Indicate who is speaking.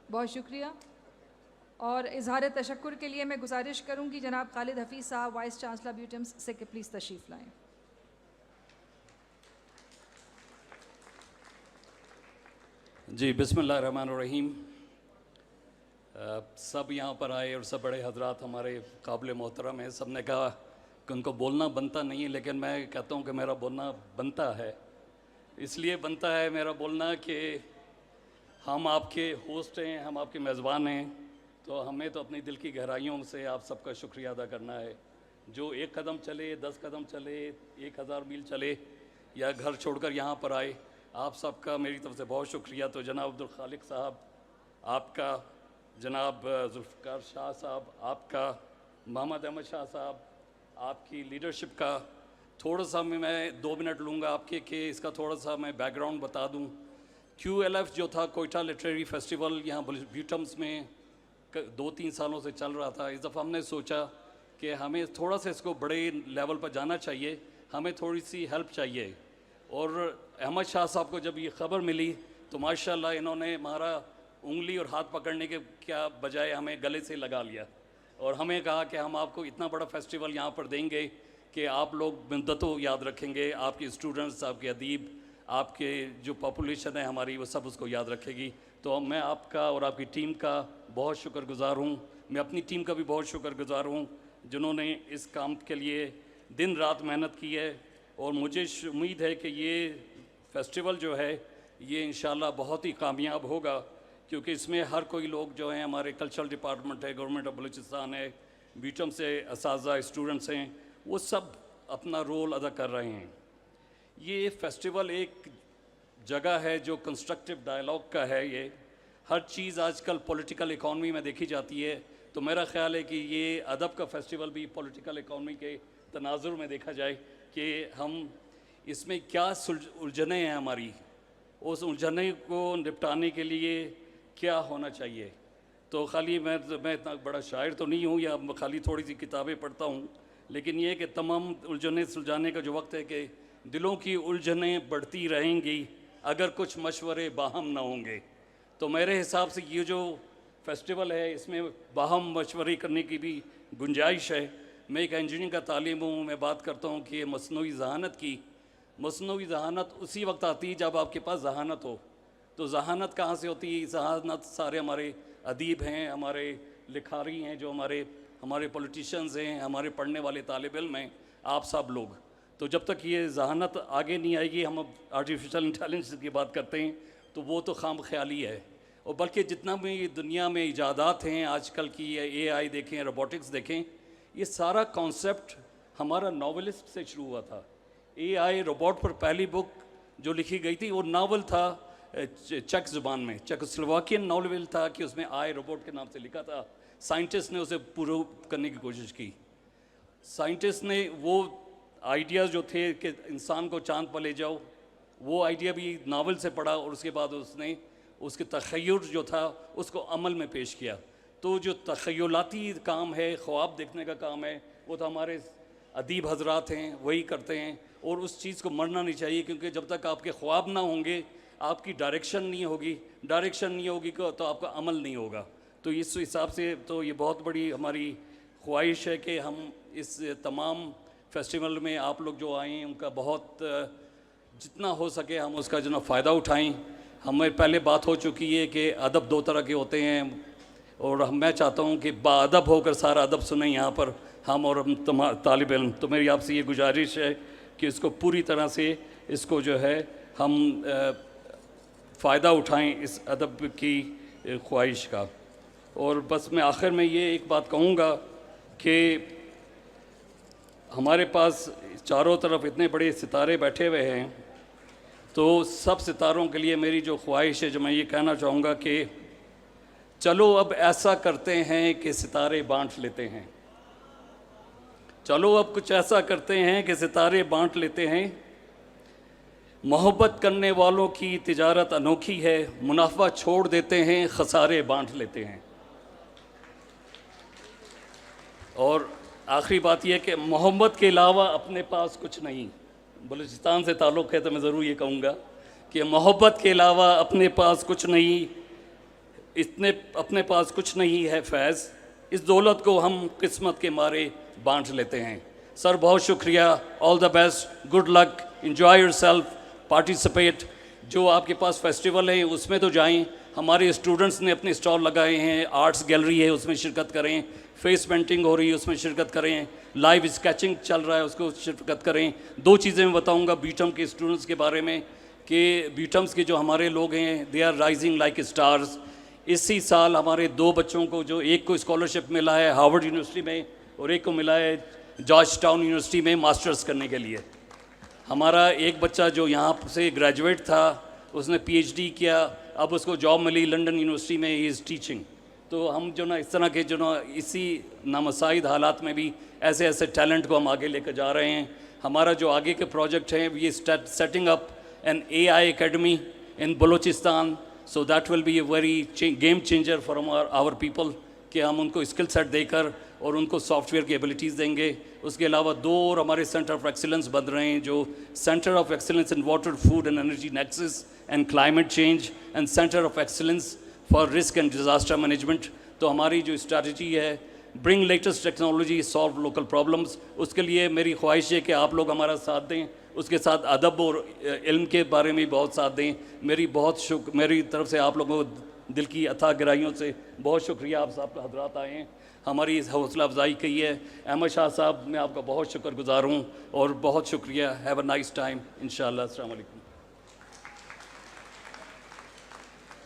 Speaker 1: بہت شکریہ. اور اظہار تشکر کے لیے میں گزارش کروں گی جناب خالد حفیظ صاحب وائس چانسلر بیوٹمس سے کہ پلیز تشریف لائیں.
Speaker 2: جی بسم اللہ الرحمن الرحیم. سب یہاں پر آئے اور سب بڑے حضرات ہمارے قابل محترم ہیں. سب نے کہا کہ ان کو بولنا بنتا نہیں ہے، لیکن میں کہتا ہوں کہ میرا بولنا بنتا ہے. اس لیے بنتا ہے میرا بولنا کہ ہم آپ کے ہوسٹ ہیں، ہم آپ کے میزبان ہیں، تو ہمیں تو اپنی دل کی گہرائیوں سے آپ سب کا شکریہ ادا کرنا ہے. جو 1 قدم چلے، 10 قدم چلے، 1000 میل چلے یا گھر چھوڑ کر یہاں پر آئے، آپ سب کا میری طرف سے بہت شکریہ. تو جناب عبدالخالق صاحب آپ کا، جناب ذوالفقار شاہ صاحب آپ کا، محمد احمد شاہ صاحب آپ کی لیڈرشپ کا. تھوڑا سا میں 2 منٹ لوں گا آپ کے کہ اس کا تھوڑا سا میں بیک گراؤنڈ بتا دوں. QLF جو تھا کوئٹہ لٹریری فیسٹیول یہاں بیوٹمس میں 2-3 سالوں سے چل رہا تھا. اس دفعہ ہم نے سوچا کہ ہمیں تھوڑا سا اس کو بڑے لیول پر جانا چاہیے، ہمیں تھوڑی سی ہیلپ چاہیے. اور احمد شاہ صاحب کو جب یہ خبر ملی تو ماشاءاللہ انہوں نے ہمارا انگلی اور ہاتھ پکڑنے کے کیا بجائے ہمیں گلے سے لگا لیا اور ہمیں کہا کہ ہم آپ کو اتنا بڑا فیسٹیول یہاں پر دیں گے کہ آپ لوگ مدتوں یاد رکھیں گے، آپ کے اسٹوڈنٹس، آپ کے ادیب، آپ کے جو پاپولیشن ہے ہماری، وہ سب اس کو یاد رکھے گی. تو میں آپ کا اور آپ کی ٹیم کا بہت شکر گزار ہوں. میں اپنی ٹیم کا بھی بہت شکر گزار ہوں جنہوں نے اس کام کے لیے دن رات محنت کی ہے. اور مجھے امید ہے کہ یہ فیسٹیول جو ہے یہ انشاءاللہ بہت ہی کامیاب ہوگا، کیونکہ اس میں ہر کوئی لوگ جو ہیں، ہمارے کلچرل ڈپارٹمنٹ ہے، گورنمنٹ آف بلوچستان ہے، بیوٹم سے اساتذہ، اسٹوڈنٹس ہیں، وہ سب اپنا رول ادا کر رہے ہیں. یہ فیسٹیول ایک جگہ ہے جو کنسٹرکٹیو ڈائلاگ کا ہے. یہ ہر چیز آج کل پولیٹیکل اکانومی میں دیکھی جاتی ہے، تو میرا خیال ہے کہ یہ ادب کا فیسٹیول بھی پولیٹیکل اکانومی کے تناظر میں دیکھا جائے کہ ہم اس میں کیا الجھنیں ہیں ہماری، اس الجھنے کو نپٹانے کے لیے کیا ہونا چاہیے. تو خالی میں اتنا بڑا شاعر تو نہیں ہوں یا خالی تھوڑی سی کتابیں پڑھتا ہوں، لیکن یہ کہ تمام الجھنیں سلجھانے کا جو وقت ہے کہ دلوں کی الجھنیں بڑھتی رہیں گی اگر کچھ مشورے باہم نہ ہوں گے. تو میرے حساب سے یہ جو فیسٹیول ہے اس میں باہم مشورے کرنے کی بھی گنجائش ہے. میں ایک انجینئرنگ کا طالب ہوں، میں بات کرتا ہوں کہ مصنوعی ذہانت کی، مصنوعی ذہانت اسی وقت آتی ہے جب آپ کے پاس ذہانت ہو. تو ذہانت کہاں سے ہوتی ہے؟ ذہانت سارے ہمارے ادیب ہیں، ہمارے لکھاری ہیں، جو ہمارے پولیٹیشنز ہیں، ہمارے پڑھنے والے طالب علم ہیں، آپ سب لوگ. تو جب تک یہ ذہانت آگے نہیں آئے گی، ہم اب آرٹیفیشل انٹیلیجنس کی بات کرتے ہیں تو وہ تو خام خیالی ہے. اور بلکہ جتنا بھی دنیا میں ایجادات ہیں آج کل کی، AI دیکھیں، روبوٹکس دیکھیں، یہ سارا کانسیپٹ ہمارا ناولسٹ سے شروع ہوا تھا. AI روبوٹ پر پہلی بک جو لکھی گئی تھی وہ ناول تھا چیک زبان میں، چیکوسلوواکین ناول تھا کہ اس میں آئی روبوٹ کے نام سے لکھا تھا. سائنٹسٹ نے اسے پروو کرنے کی کوشش کی. سائنٹسٹ نے وہ آئیڈیاز جو تھے کہ انسان کو چاند پر لے جاؤ، وہ آئیڈیا بھی ناول سے پڑھا اور اس کے بعد اس نے اس کے تخیل جو تھا اس کو عمل میں پیش کیا. تو جو تخیلاتی کام ہے، خواب دیکھنے کا کام ہے، وہ تو ہمارے ادیب حضرات ہیں، وہی کرتے ہیں. اور اس چیز کو مرنا نہیں چاہیے، کیونکہ جب تک آپ کے خواب نہ ہوں گے آپ کی ڈائریکشن نہیں ہوگی تو آپ کا عمل نہیں ہوگا. تو اس حساب سے تو یہ بہت بڑی ہماری خواہش ہے کہ ہم اس تمام فیسٹیول میں آپ لوگ جو آئیں ان کا بہت جتنا ہو سکے ہم اس کا جو فائدہ اٹھائیں. ہمیں پہلے بات ہو چکی ہے کہ ادب 2 طرح کے ہوتے ہیں، اور میں چاہتا ہوں کہ با ادب ہو کر سارا ادب سنیں یہاں پر ہم اور طالب علم. تو میری آپ سے یہ گزارش ہے کہ اس کو پوری طرح سے اس کو جو ہے ہم فائدہ اٹھائیں اس ادب کی خواہش کا. اور بس میں آخر میں یہ ایک بات کہوں گا کہ ہمارے پاس چاروں طرف اتنے بڑے ستارے بیٹھے ہوئے ہیں، تو سب ستاروں کے لیے میری جو خواہش ہے، جو میں یہ کہنا چاہوں گا کہ چلو اب ایسا کرتے ہیں کہ ستارے بانٹ لیتے ہیں. چلو اب کچھ ایسا کرتے ہیں کہ ستارے بانٹ لیتے ہیں. محبت کرنے والوں کی تجارت انوکھی ہے، منافع چھوڑ دیتے ہیں، خسارے بانٹ لیتے ہیں. اور آخری بات یہ کہ محبت کے علاوہ اپنے پاس کچھ نہیں. بلوچستان سے تعلق ہے تو میں ضرور یہ کہوں گا کہ محبت کے علاوہ اپنے پاس کچھ نہیں. اتنے اپنے پاس کچھ نہیں ہے فیض، اس دولت کو ہم قسمت کے مارے بانٹ لیتے ہیں. سر بہت شکریہ، all the best, good luck, enjoy yourself, participate. جو آپ کے پاس فیسٹیول ہیں اس میں تو جائیں. ہمارے اسٹوڈنٹس نے اپنے اسٹال لگائے ہیں، آرٹس گیلری ہے اس میں شرکت کریں، فیس پینٹنگ ہو رہی ہے اس میں شرکت کریں، لائیو اسکیچنگ چل رہا ہے اس کو شرکت کریں. 2 چیزیں میں بتاؤں گا بیٹم کے اسٹوڈنٹس کے بارے میں کہ بیٹمس کے جو ہمارے لوگ ہیں they are rising like stars. اسی سال ہمارے 2 بچوں کو، جو ایک کو اسکالرشپ ملا ہے ہارورڈ یونیورسٹی میں اور ایک کو ملا ہے جارج ٹاؤن یونیورسٹی میں ماسٹرز کرنے کے لیے. ہمارا ایک بچہ جو یہاں سے گریجویٹ تھا اس نے پی ایچ ڈی کیا، اب اس کو جاب ملی لنڈن یونیورسٹی میں، ہی از ٹیچنگ. تو ہم جو نا اس طرح کے جو نا اسی نامساعد حالات میں بھی ایسے ایسے ٹیلنٹ کو ہم آگے لے کر جا رہے ہیں. ہمارا جو آگے کے پروجیکٹ ہیں یہ setting up an A I academy in Balochistan. So that will be a very game changer for our people کہ ہم ان کو اسکل سیٹ دے کر اور ان کو سافٹ ویئر کی ایبلٹیز دیں گے. اس کے علاوہ 2 اور ہمارے سینٹر آف ایکسلنس بن رہے ہیں، جو centre of excellence in water, food and energy nexus and climate change and centre of excellence for risk and disaster management. تو ہماری جو اسٹریٹجی ہے bring latest technology solve local problems, اس کے لیے میری خواہش ہے کہ آپ لوگ ہمارا ساتھ دیں. اس کے ساتھ ادب اور علم کے بارے میں بہت ساتھ دیں. میری طرف سے آپ لوگوں کو دل کی اتھاہ گہرائیوں سے بہت شکریہ، آپ صاحب حضرات آئے ہیں، ہماری اس حوصلہ افزائی کی ہے. احمد شاہ صاحب میں آپ کا بہت شکر گزار ہوں اور بہت شکریہ. ہیو اے نائس ٹائم انشاءاللہ. السلام علیکم.